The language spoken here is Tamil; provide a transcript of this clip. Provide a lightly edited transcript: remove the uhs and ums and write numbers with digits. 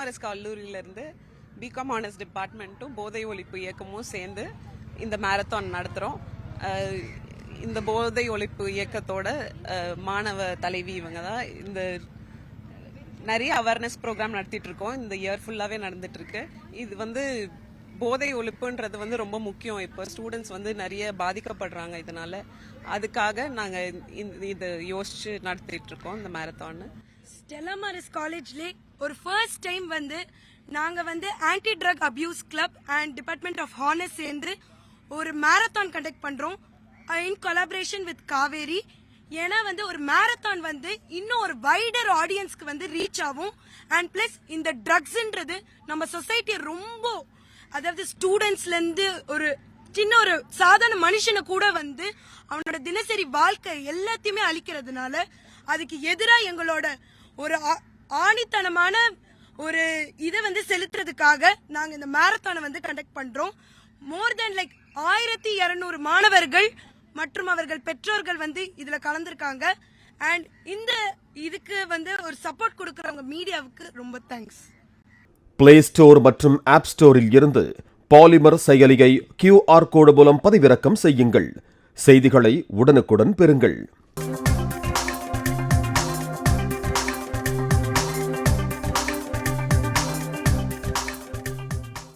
ஸ்டெல்லாமாரிஸ் கல்லூரியிலேருந்து பிகாம் ஆனர்ஸ் டிபார்ட்மெண்ட்டும் போதை ஒழிப்பு இயக்கமும் சேர்ந்து இந்த மேரத்தான் நடத்துகிறோம். இந்த போதை ஒழிப்பு இயக்கத்தோட மாணவ தலைவி இவங்க தான். இந்த நிறைய அவேர்னஸ் ப்ரோக்ராம் நடத்திட்டு இருக்கோம். இந்த இயர் ஃபுல்லாகவே நடந்துட்டு இருக்கு. இது போதை ஒழிப்புன்றது ரொம்ப முக்கியம். இப்போ ஸ்டூடெண்ட்ஸ் நிறைய பாதிக்கப்படுறாங்க இதனால. அதுக்காக நாங்கள் இதை யோசிச்சு நடத்திட்டு இருக்கோம் இந்த மேரத்தான். ஸ்டெல்லாமாரிஸ் காலேஜ்ல ஒரு ஃபர்ஸ்ட் டைம் நாங்க anti drug abuse club and department of honours சேர்ந்து ஒரு மேரத்தான் கண்டக்ட் பண்றோம் இன் கொலாபரேஷன் வித் காவேரி. ஏன்னா ஒரு மேரத்தான் இன்னும் ஒரு வைடர் ஆடியன்ஸ்க்கு ரீச் ஆகும். அண்ட் பிளஸ் இந்த ட்ரக்ஸ்ன்றது நம்ம சொசைட்டியை ரொம்ப, அதாவது ஸ்டூடெண்ட்ஸ்ல இருந்து ஒரு சின்ன ஒரு சாதாரண மனுஷனை கூட அவனோட தினசரி வாழ்க்கை எல்லாத்தையுமே அழிக்கிறதுனால அதுக்கு எதிராக எங்களோட ஒரு ஆணித்தனமான ஒரு இதை செலுத்துறதுக்காக நாங்க இந்த மேரத்தானை கண்டக்ட் பண்றோம். மோர் தென் 1200 மாணவர்கள் மற்றும் அவர்கள் பெற்றோர்கள் இதுல கலந்துருக்காங்க. அண்ட் இந்த இதுக்கு ஒரு சப்போர்ட் கொடுக்கறவங்க மீடியாவுக்கு ரொம்ப தேங்க்ஸ். பிளே ஸ்டோர் மற்றும் ஆப் ஸ்டோரில் இருந்து பாலிமர் செயலியை QR கோடு மூலம் பதிவிறக்கம் செய்யுங்கள். செய்திகளை உடனுக்குடன் பெறுங்கள்.